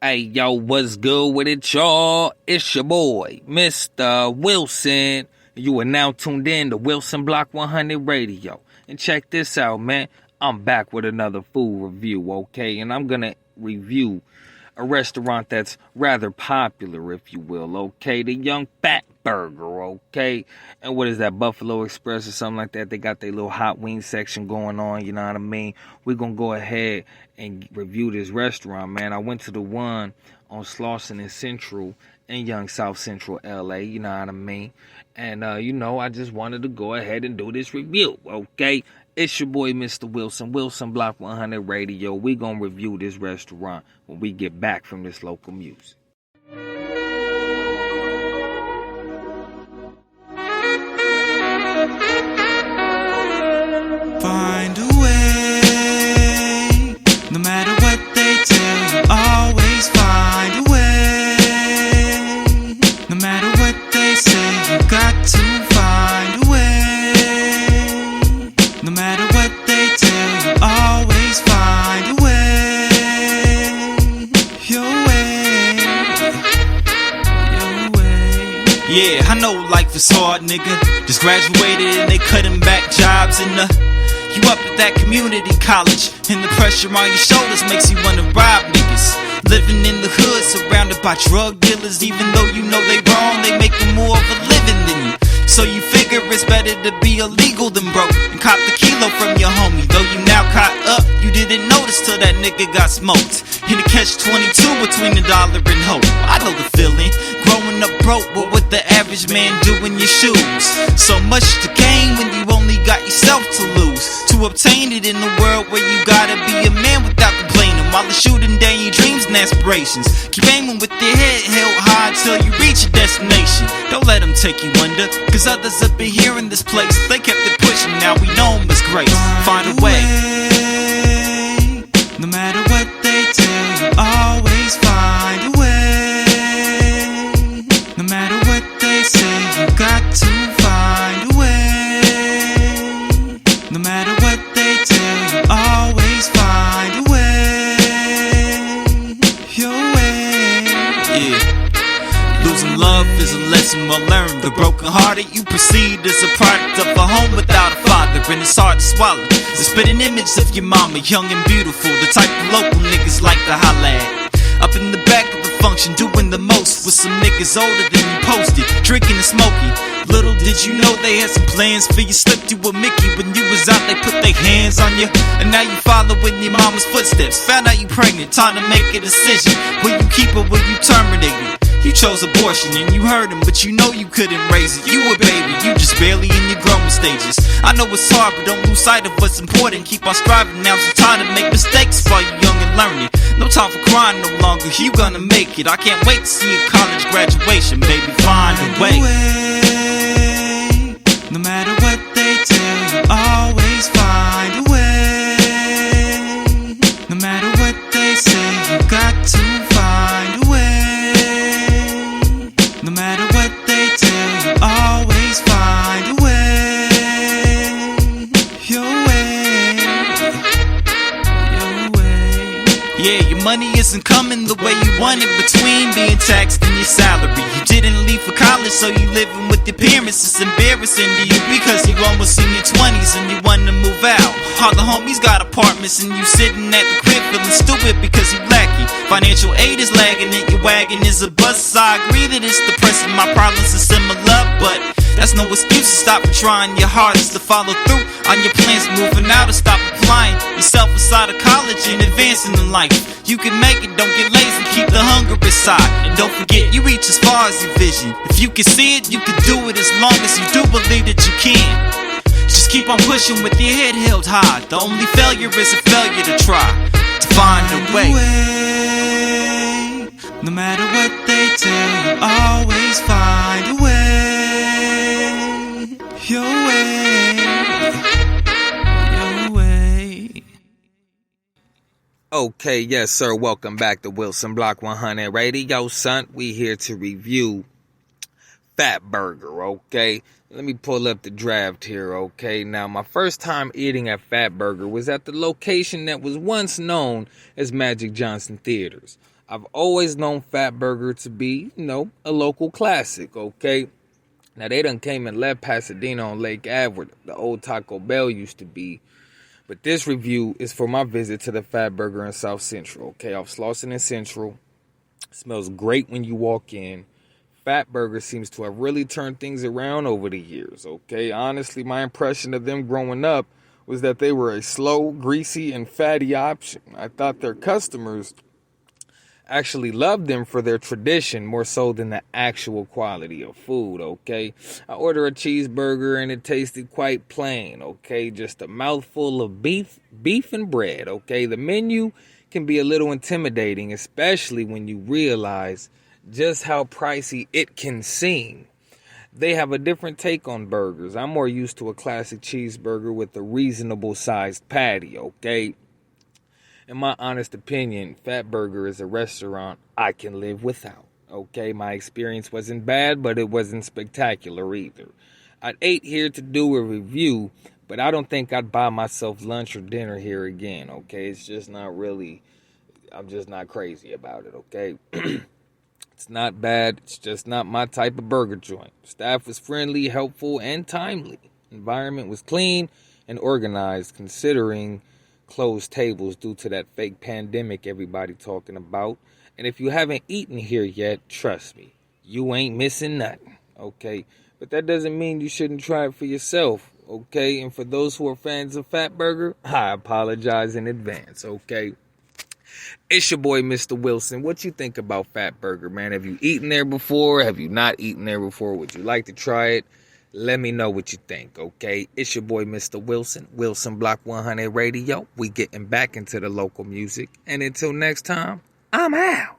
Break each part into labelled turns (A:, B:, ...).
A: Hey, yo, what's good with it, y'all? It's your boy, Mistah Wilson. You are now tuned in to Wilson Block 100 Radio. And check this out, man. I'm back with another food review, okay? And I'm going to review a restaurant that's rather popular, if you will, okay? The Young Fat Burger, okay? And what is that, Buffalo Express or something like that? They got their little hot wing section going on, you know what I mean? We're going to go ahead and review this restaurant, man. I went to the one on Slauson and Central in Young South Central LA, you know what I mean? And, I just wanted to go ahead and do this review, okay? It's your boy, Mistah Wilson, Wilson Block 100 Radio. We gonna review this restaurant when we get back from this local music.
B: Find a way, no matter what they tell you, always find a way. No matter what they say, you got to find a way. No matter what they tell you, always find a way. Your way, your way. Yeah, I know life is hard, nigga. Just graduated and they cutting back jobs in the... You up at that community college, and the pressure on your shoulders makes you wanna rob niggas. Living in the hood, surrounded by drug dealers. Even though you know they wrong, they making more of a living than you. So you figure it's better to be illegal than broke and cop the kilo from your homie. Though you now caught up, you didn't notice till that nigga got smoked. In a catch-22 between the dollar and hope. I know the feeling, growing up broke, but what the average man do in your shoes? So much to gain when you only got yourself to lose. To obtain it in a world where you gotta be a man without complaining, while it's shooting down your dreams and aspirations. Keep aiming with your head held high till you reach your destination. Don't let them take you under, cause others up in here in this place, they kept it pushing, now we know them as great. Find a way. No matter what they tell you, always find a way. No matter what they say, you got to find a way. No matter what they tell you, always find a way. Your way. Yeah. Losing love is a lesson well learned. The broken hearted you perceive as a product of a home without a father, and it's hard to swallow. The spitting image of your mama, young and beautiful, the type of local niggas like to holla at. Up in the back of the function, doing the most with some niggas older than you posted, drinking and smoking. Little did you know they had some plans for you. Slipped you with Mickey when you was out, they put their hands on you. And now you following your mama's footsteps. Found out you pregnant, time to make a decision. Will you keep her, will you terminate it? You chose abortion and you heard him, but you know you couldn't raise it. You a baby, you just barely in your growing stages. I know it's hard, but don't lose sight of what's important. Keep on striving, now's the time to make mistakes while you're young and learning. No time for crying no longer, you gonna make it. I can't wait to see your college graduation, baby, find a way. No matter what they tell you, always find a way. No matter what they say, you got to find a way. No matter what they tell you, always find a way. Your way. Your way. Yeah, your money isn't coming the way you want it, between being taxed and your salary. You didn't leave for college, so you living with your parents. It's embarrassing to you because you almost in your 20s and you want to move out. All the homies got apartments and you sitting at the crib feeling stupid because you lackey. Financial aid is lagging and your wagon is a bust. I agree that it's depressing, my problems are similar, but that's no excuse to stop trying your hardest to follow through on your plans, moving out or stop applying yourself inside of college and advancing in life. You can make it, don't get lazy, keep the hunger inside. And don't forget, you reach as far as your vision. If you can see it, you can do it as long as you do believe that you can. Just keep on pushing with your head held high. The only failure is a failure to try to find a way. No matter what they tell you, always find a way. Your way. Your way.
A: Okay, yes, sir. Welcome back to Wilson Block 100 Radio, son. We here to review Fat Burger, okay? Let me pull up the draft here, okay? Now, my first time eating at Fat Burger was at the location that was once known as Magic Johnson Theaters. I've always known Fat Burger to be, a local classic, okay? Now, they done came and left Pasadena on Lake Ave where the old Taco Bell used to be. But this review is for my visit to the Fat Burger in South Central, okay? Off Slauson and Central. It smells great when you walk in. Fat Burger seems to have really turned things around over the years, okay? Honestly, my impression of them growing up was that they were a slow, greasy, and fatty option. I thought their customers actually loved them for their tradition more so than the actual quality of food, okay? I ordered a cheeseburger and it tasted quite plain, okay? Just a mouthful of beef and bread, okay? The menu can be a little intimidating, especially when you realize just how pricey it can seem. They have a different take on burgers. I'm more used to a classic cheeseburger with a reasonable sized patty, okay? In my honest opinion, Fat Burger is a restaurant I can live without, okay? My experience wasn't bad, but it wasn't spectacular either. I ate here to do a review, but I don't think I'd buy myself lunch or dinner here again, okay? It's just not really, I'm just not crazy about it, okay? It's not bad. It's just not my type of burger joint. Staff was friendly, helpful, and timely. Environment was clean and organized considering closed tables due to that fake pandemic everybody talking about. And if you haven't eaten here yet, trust me, you ain't missing nothing, okay? But that doesn't mean you shouldn't try it for yourself, okay? And for those who are fans of Fat Burger, I apologize in advance, okay? It's your boy, Mistah Wilson. What you think about Fat Burger, man? Have you eaten there before? Have you not eaten there before? Would you like to try it? Let me know what you think, okay? It's your boy, Mistah Wilson. Wilson Block 100 Radio. We getting back into the local music. And until next time, I'm out.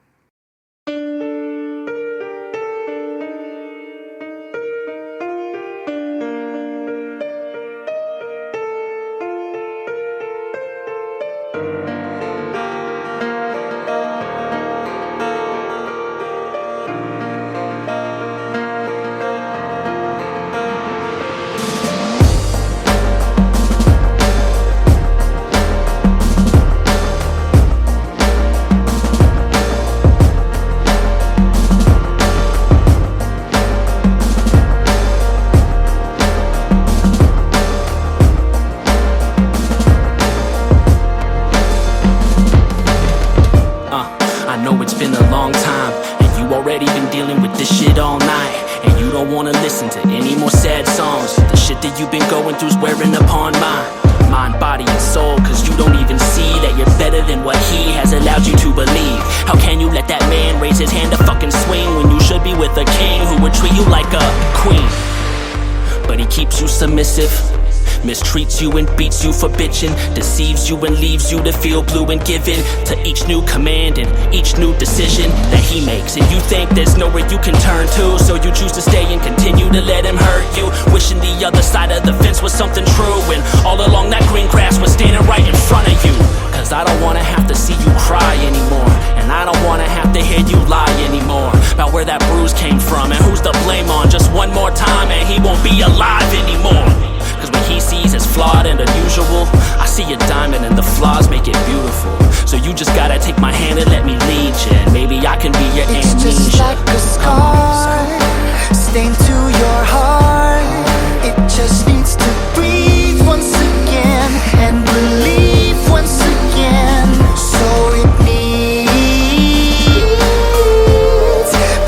C: Listen to any more sad songs. The shit that you've been going through's wearing upon mine. Mind, body, and soul, cause you don't even see that you're better than what he has allowed you to believe. How can you let that man raise his hand to fucking swing when you should be with a king who would treat you like a queen? But he keeps you submissive, mistreats you and beats you for bitching, deceives you and leaves you to feel blue and given to each new command and each new decision that he makes. And you think there's nowhere you can turn to, so you choose to stay and continue to let him hurt you, wishing the other side of the fence was something true, and all along that green grass was standing right in front of you. Cause I don't wanna have to see you cry anymore, and I don't wanna have to hear you lie anymore about where that bruise came from and who's to blame on. Just one more time and he won't be alive anymore. Cause what he sees is flawed and unusual, I see a diamond and the flaws make it beautiful. So you just gotta take my hand and let me lead you, and maybe I can be your amnesia.
D: It's just like a scar stained to your heart. It just needs to breathe once again and believe once again. So it needs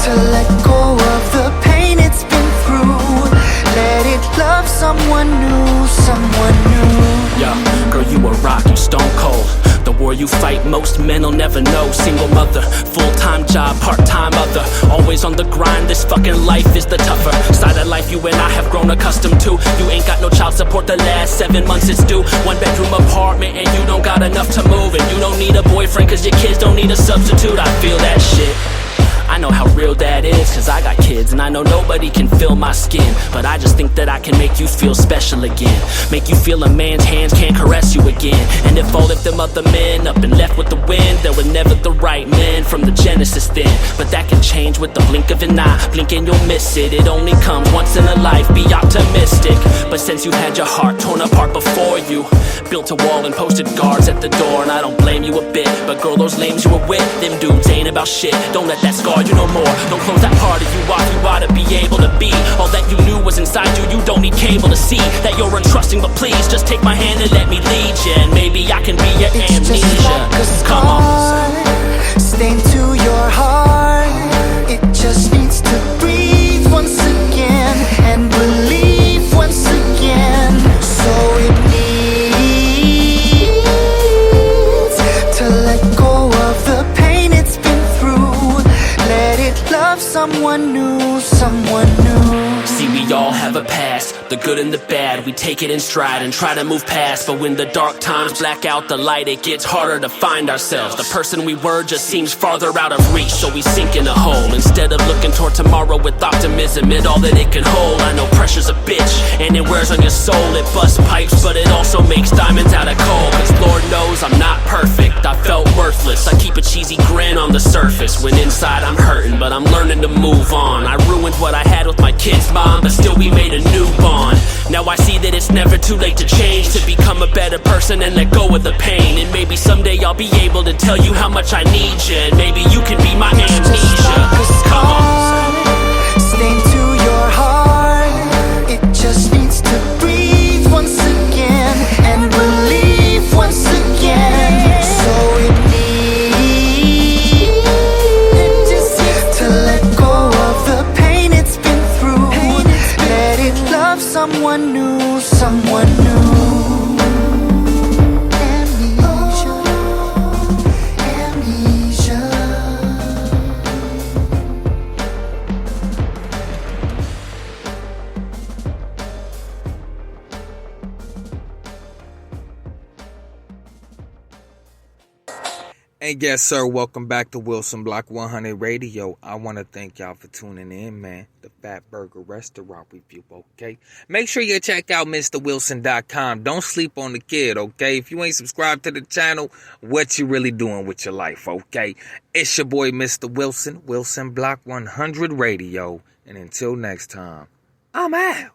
D: to let go of the pain it's been through. Let it love someone new, someone new.
C: Yo, girl, you a rock, you stone cold. The war you fight, most men will never know. Single mother, full-time job, part-time other, always on the grind. This fucking life is the tougher side of life you and I have grown accustomed to. You ain't got no child support, the last 7 months it's due. 1-bedroom apartment and you don't got enough to move, and you don't need a boyfriend cause your kids don't need a substitute. I feel that shit. I know how real that is, cause I got kids, and I know nobody can feel my skin. But I just think that I can make you feel special again. Make you feel a man's hands can't caress you again. And if all of them other men up and left with the wind, they were never the right men from the Genesis then. But that can change with the blink of an eye. Blink and you'll miss it, it only comes once in a life. Be optimistic. But since you had your heart torn apart before you built a wall and posted guards at the door, and I don't blame you a bit, but girl, those lames you were with, them dudes ain't about shit. Don't let that scar you no more. Don't close that part of you off. You ought to be able to be all that you knew was inside you. You don't need cable to see that you're untrusting, but please just take my hand and let me lead you, and maybe I can be your amnesia. Come on.
D: Stained to your heart. It just needs to breathe once again and believe once again. So it needs to let go of the pain it's been through. Let it love someone new, someone new.
C: See, we all have a past, the good and the bad. We take it in stride and try to move past. But when the dark times black out the light, it gets harder to find ourselves. The person we were just seems farther out of reach, so we sink in a hole instead of looking toward tomorrow with optimism and all that it can hold. I know pressure's a bitch and it wears on your soul. It busts pipes, but it also makes diamonds out of coal. Cause Lord knows I'm not perfect, I felt worthless. I keep a cheesy grin on the surface when inside I'm hurting, but I'm learning to move on. I ruined what I had with my kids' mom, but still we made a new bond. Now I see that it's never too late to change, to become a better person and let go of the pain. And maybe someday I'll be able to tell you how much I need you, and maybe you can be my amnesia. Come on.
D: Stained to your heart. It just needs to breathe once again and believe once again. So it needs to let go of the pain it's been through. Let it love someone new, someone new. Amnesia, amnesia.
A: And yes, sir, welcome back to Wilson Block 100 Radio. I want to thank y'all for tuning in, man. The Fat Burger Restaurant Review, okay? Make sure you check out MrWilson.com. Don't sleep on the kid, okay? If you ain't subscribed to the channel, what you really doing with your life, okay? It's your boy, Mr. Wilson, Wilson Block 100 Radio. And until next time, I'm out.